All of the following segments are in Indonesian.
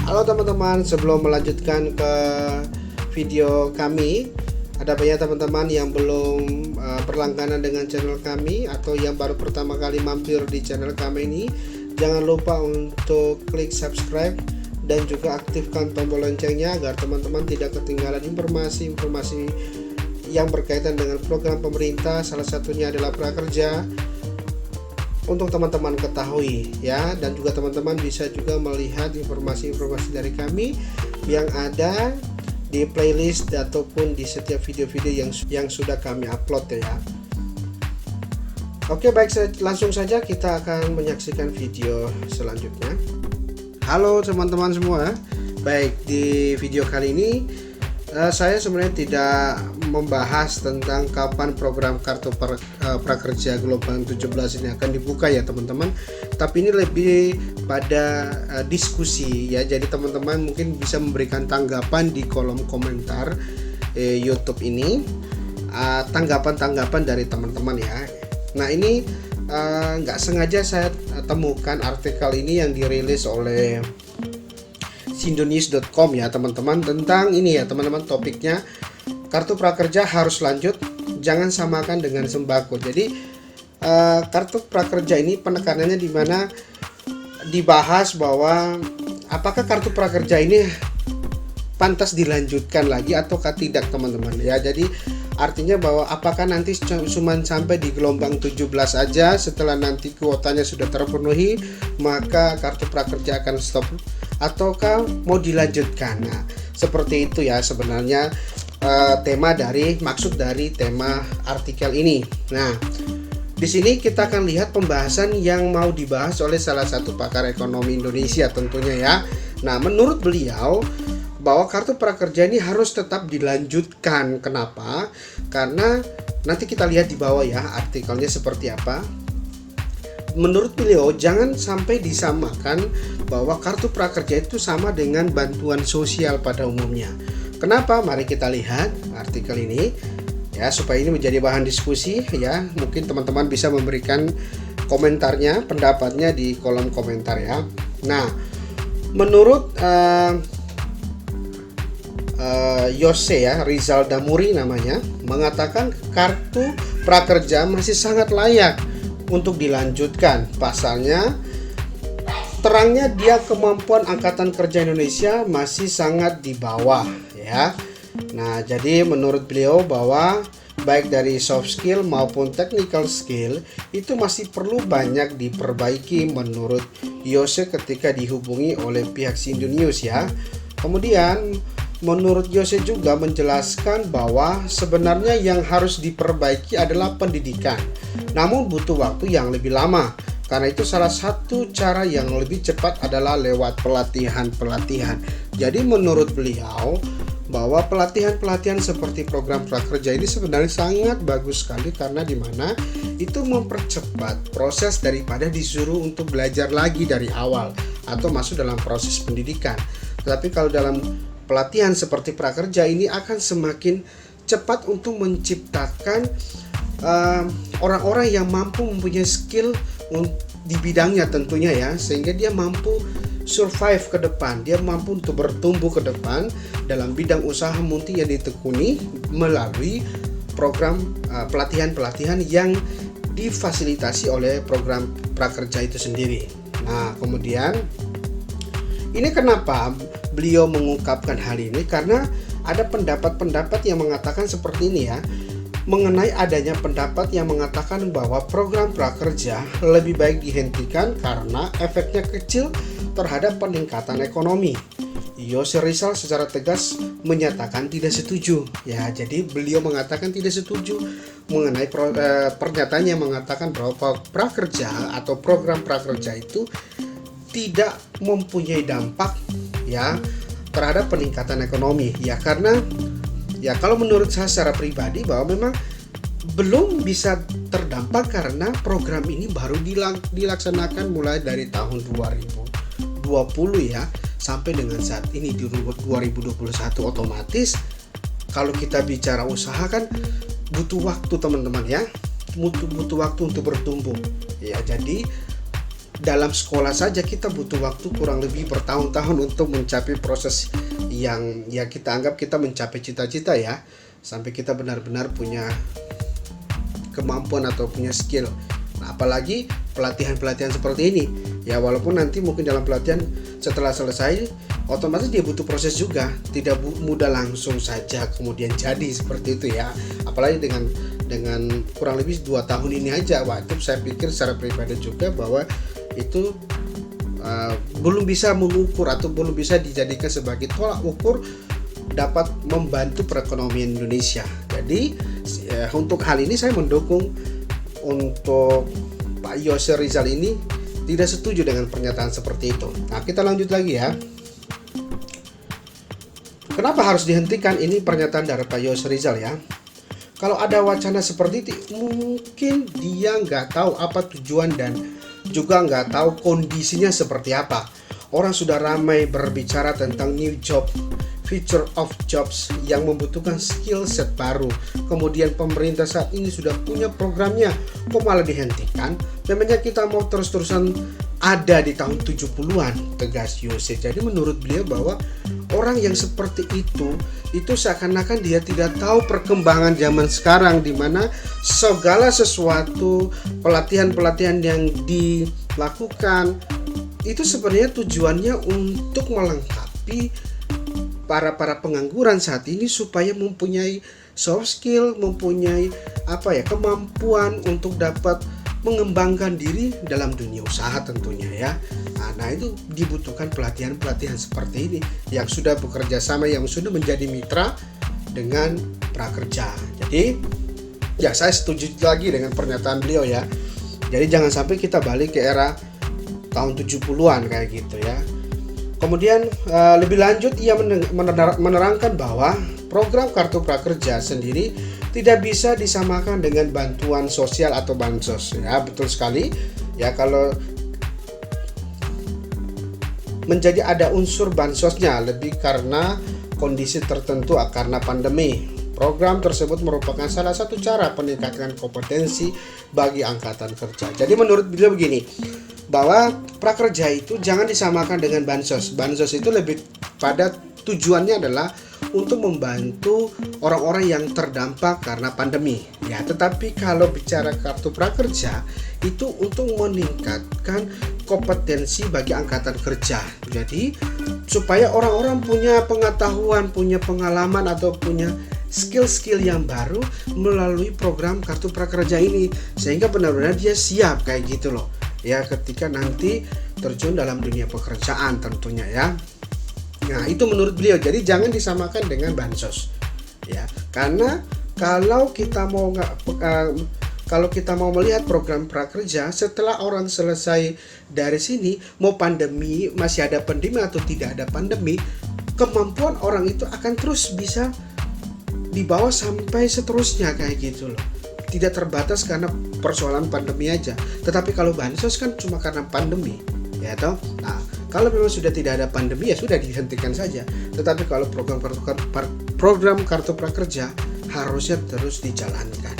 Halo teman-teman, sebelum melanjutkan ke video kami, ada banyak teman-teman yang belum berlangganan dengan channel kami atau yang baru pertama kali mampir di channel kami ini. Jangan lupa untuk klik subscribe dan juga aktifkan tombol loncengnya agar teman-teman tidak ketinggalan informasi-informasi yang berkaitan dengan program pemerintah. Salah satunya adalah prakerja, untuk teman-teman ketahui ya, dan juga teman-teman bisa juga melihat informasi-informasi dari kami yang ada di playlist ataupun di setiap video-video yang sudah kami upload ya. Oke, baik, langsung saja kita akan menyaksikan video selanjutnya. Halo teman-teman semua. Baik, di video kali ini saya sebenarnya tidak membahas tentang kapan program kartu prakerja gelombang 17 ini akan dibuka ya teman-teman, tapi ini lebih pada diskusi ya. Jadi teman-teman mungkin bisa memberikan tanggapan di kolom komentar YouTube ini, tanggapan-tanggapan dari teman-teman ya. Nah, ini nggak sengaja saya temukan artikel ini yang dirilis oleh sindonews.com ya teman-teman, tentang ini ya teman-teman, topiknya kartu prakerja harus lanjut, jangan samakan dengan sembako. Jadi kartu prakerja ini penekanannya di mana dibahas bahwa apakah kartu prakerja ini pantas dilanjutkan lagi ataukah tidak teman-teman ya. Jadi artinya bahwa apakah nanti cuma sampai di gelombang 17 aja, setelah nanti kuotanya sudah terpenuhi maka kartu prakerja akan stop, ataukah mau dilanjutkan. Nah, seperti itu ya sebenarnya maksud dari tema artikel ini. Nah, di sini kita akan lihat pembahasan yang mau dibahas oleh salah satu pakar ekonomi Indonesia tentunya ya. Nah, menurut beliau bahwa kartu prakerja ini harus tetap dilanjutkan. Kenapa? Karena nanti kita lihat di bawah ya artikelnya seperti apa. Menurut beliau jangan sampai disamakan bahwa kartu prakerja itu sama dengan bantuan sosial pada umumnya. Kenapa? Mari kita lihat artikel ini ya, supaya ini menjadi bahan diskusi ya. Mungkin teman-teman bisa memberikan komentarnya, pendapatnya di kolom komentar ya. Nah, menurut Yose ya, Rizal Damuri namanya, mengatakan kartu prakerja masih sangat layak untuk dilanjutkan. Pasalnya, terangnya dia kemampuan angkatan kerja Indonesia masih sangat di bawah ya. Nah, jadi menurut beliau bahwa baik dari soft skill maupun technical skill itu masih perlu banyak diperbaiki menurut Yose ketika dihubungi oleh pihak Sindonews ya. Kemudian menurut Yose juga menjelaskan bahwa sebenarnya yang harus diperbaiki adalah pendidikan, namun butuh waktu yang lebih lama. Karena itu salah satu cara yang lebih cepat adalah lewat pelatihan-pelatihan. Jadi menurut beliau bahwa pelatihan-pelatihan seperti program prakerja ini sebenarnya sangat bagus sekali, karena dimana itu mempercepat proses daripada disuruh untuk belajar lagi dari awal atau masuk dalam proses pendidikan. Tetapi kalau dalam pelatihan seperti prakerja ini akan semakin cepat untuk menciptakan orang-orang yang mampu mempunyai skill di bidangnya tentunya ya, sehingga dia mampu survive ke depan, dia mampu untuk bertumbuh ke depan dalam bidang usaha multi yang ditekuni melalui program pelatihan-pelatihan yang difasilitasi oleh program prakerja itu sendiri. Nah, kemudian ini kenapa beliau mengungkapkan hal ini, karena ada pendapat-pendapat yang mengatakan seperti ini ya, mengenai adanya pendapat yang mengatakan bahwa program prakerja lebih baik dihentikan karena efeknya kecil terhadap peningkatan ekonomi. Yose Rizal secara tegas menyatakan tidak setuju ya. Jadi beliau mengatakan tidak setuju mengenai pernyataan yang mengatakan bahwa prakerja atau program prakerja itu tidak mempunyai dampak ya terhadap peningkatan ekonomi ya. Karena ya kalau menurut saya secara pribadi bahwa memang belum bisa terdampak karena program ini baru dilaksanakan mulai dari tahun 2020 ya sampai dengan saat ini di 2021. Otomatis kalau kita bicara usaha kan butuh waktu teman-teman ya, butuh waktu untuk bertumbuh ya. Jadi dalam sekolah saja kita butuh waktu kurang lebih bertahun-tahun untuk mencapai proses yang ya kita anggap kita mencapai cita-cita ya, sampai kita benar-benar punya kemampuan atau punya skill. Nah, apalagi pelatihan-pelatihan seperti ini ya, walaupun nanti mungkin dalam pelatihan setelah selesai otomatis dia butuh proses juga, tidak mudah langsung saja kemudian jadi seperti itu ya. Apalagi dengan kurang lebih 2 tahun ini aja, waktu saya pikir secara pribadi juga bahwa itu belum bisa mengukur atau belum bisa dijadikan sebagai tolak ukur dapat membantu perekonomian Indonesia. Jadi untuk hal ini saya mendukung untuk Pak Yose Rizal ini tidak setuju dengan pernyataan seperti itu. Nah, kita lanjut lagi ya. Kenapa harus dihentikan ini pernyataan dari Pak Yose Rizal ya? Kalau ada wacana seperti itu, mungkin dia nggak tahu apa tujuan dan juga nggak tahu kondisinya seperti apa. Orang sudah ramai berbicara tentang new job, future of jobs yang membutuhkan skill set baru. Kemudian pemerintah saat ini sudah punya programnya, kok malah dihentikan? Memangnya kita mau terus-terusan ada di tahun 70-an, tegas Yose. Jadi menurut beliau bahwa orang yang seperti itu seakan-akan dia tidak tahu perkembangan zaman sekarang, di mana segala sesuatu pelatihan-pelatihan yang dilakukan itu sebenarnya tujuannya untuk melengkapi para pengangguran saat ini supaya mempunyai soft skill, mempunyai kemampuan untuk dapat mengembangkan diri dalam dunia usaha tentunya ya. Nah itu dibutuhkan pelatihan-pelatihan seperti ini yang sudah bekerja sama, yang sudah menjadi mitra dengan prakerja. Jadi ya saya setuju lagi dengan pernyataan beliau ya. Jadi jangan sampai kita balik ke era tahun 70-an kayak gitu ya. Kemudian lebih lanjut ia menerangkan bahwa program Kartu Prakerja sendiri tidak bisa disamakan dengan bantuan sosial atau bansos ya. Betul sekali ya, kalau menjadi ada unsur bansosnya lebih karena kondisi tertentu karena pandemi. Program tersebut merupakan salah satu cara peningkatan kompetensi bagi angkatan kerja. Jadi menurut beliau begini, bahwa prakerja itu jangan disamakan dengan bansos. Bansos itu lebih pada tujuannya adalah untuk membantu orang-orang yang terdampak karena pandemi ya. Tetapi kalau bicara kartu prakerja itu untuk meningkatkan kompetensi bagi angkatan kerja. Jadi supaya orang-orang punya pengetahuan, punya pengalaman atau punya skill-skill yang baru melalui program kartu prakerja ini, sehingga benar-benar dia siap kayak gitu loh ya, ketika nanti terjun dalam dunia pekerjaan tentunya ya. Nah itu menurut beliau, jadi jangan disamakan dengan bansos ya, karena kalau kita mau melihat program prakerja setelah orang selesai dari sini, mau pandemi, masih ada pandemi atau tidak ada pandemi, kemampuan orang itu akan terus bisa dibawa sampai seterusnya kayak gitu loh, tidak terbatas karena persoalan pandemi aja. Tetapi kalau bansos kan cuma karena pandemi ya toh. Nah kalau memang sudah tidak ada pandemi ya sudah dihentikan saja. Tetapi kalau program kartu prakerja harusnya terus dijalankan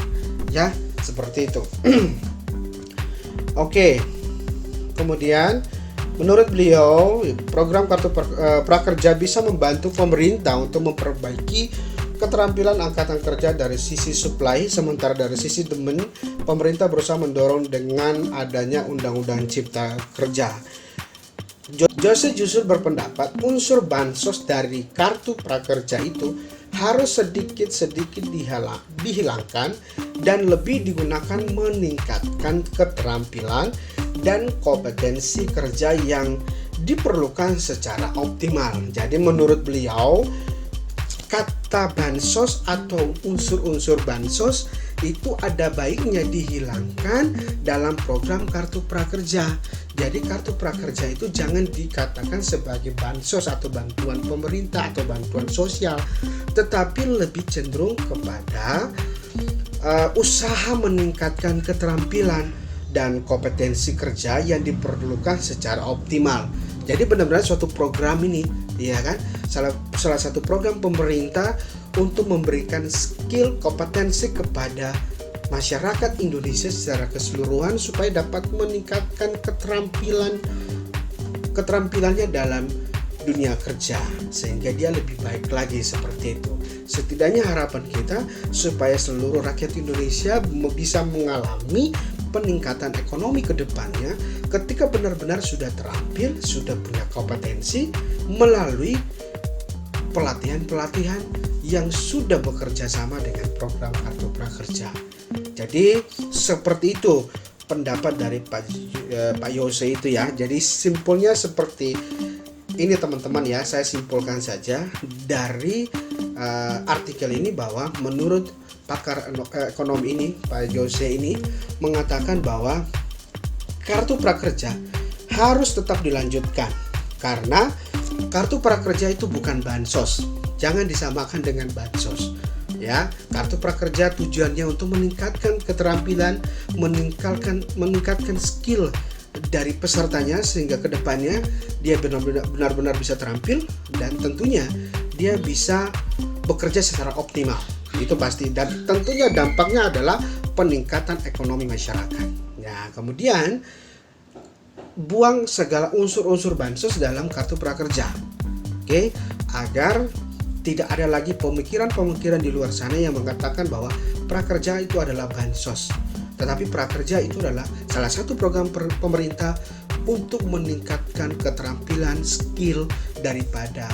ya, seperti itu. Oke. Kemudian menurut beliau program kartu prakerja bisa membantu pemerintah untuk memperbaiki keterampilan angkatan kerja dari sisi supply, sementara dari sisi demand pemerintah berusaha mendorong dengan adanya undang-undang cipta kerja. Yose justru berpendapat unsur bansos dari kartu prakerja itu harus sedikit-sedikit dihilangkan dan lebih digunakan meningkatkan keterampilan dan kompetensi kerja yang diperlukan secara optimal. Jadi menurut beliau kata bansos atau unsur-unsur bansos itu ada baiknya dihilangkan dalam program kartu prakerja. Jadi kartu prakerja itu jangan dikatakan sebagai bansos atau bantuan pemerintah atau bantuan sosial, tetapi lebih cenderung kepada usaha meningkatkan keterampilan dan kompetensi kerja yang diperlukan secara optimal. Jadi benar-benar suatu program ini, ya kan, salah satu program pemerintah untuk memberikan skill kompetensi kepada masyarakat Indonesia secara keseluruhan supaya dapat meningkatkan keterampilannya dalam dunia kerja sehingga dia lebih baik lagi seperti itu. Setidaknya harapan kita supaya seluruh rakyat Indonesia bisa mengalami peningkatan ekonomi ke depannya ketika benar-benar sudah terampil, sudah punya kompetensi melalui pelatihan-pelatihan yang sudah bekerja sama dengan program Kartu Prakerja. Jadi seperti itu pendapat dari Pak Yose itu ya. Jadi simpulnya seperti ini teman-teman ya, saya simpulkan saja dari artikel ini bahwa menurut pakar ekonomi ini, Pak Yose ini mengatakan bahwa Kartu Prakerja harus tetap dilanjutkan karena Kartu Prakerja itu bukan bansos. Jangan disamakan dengan bansos. Ya, Kartu Prakerja tujuannya untuk meningkatkan keterampilan, meningkatkan skill dari pesertanya sehingga kedepannya dia benar-benar bisa terampil dan tentunya dia bisa bekerja secara optimal. Itu pasti, dan tentunya dampaknya adalah peningkatan ekonomi masyarakat. Nah, kemudian buang segala unsur-unsur bansos dalam Kartu Prakerja. Oke, agar tidak ada lagi pemikiran-pemikiran di luar sana yang mengatakan bahwa prakerja itu adalah bansos. Tetapi prakerja itu adalah salah satu program pemerintah untuk meningkatkan keterampilan, skill daripada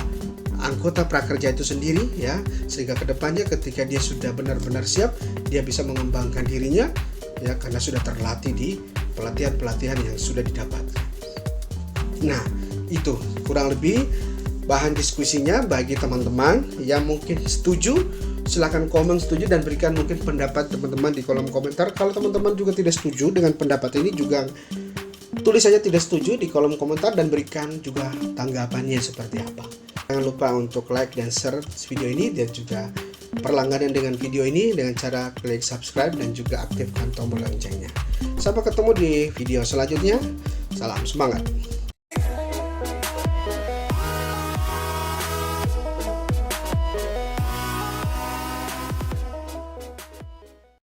anggota prakerja itu sendiri ya, sehingga kedepannya ketika dia sudah benar-benar siap, dia bisa mengembangkan dirinya ya karena sudah terlatih di pelatihan-pelatihan yang sudah didapatkan. Nah, itu kurang lebih bahan diskusinya bagi teman-teman yang mungkin setuju. Silahkan komen setuju dan berikan mungkin pendapat teman-teman di kolom komentar. Kalau teman-teman juga tidak setuju dengan pendapat ini, juga tulis saja tidak setuju di kolom komentar dan berikan juga tanggapannya seperti apa. Jangan lupa untuk like dan share video ini dan juga berlangganan dengan video ini dengan cara klik subscribe dan juga aktifkan tombol loncengnya. Sampai ketemu di video selanjutnya. Salam semangat.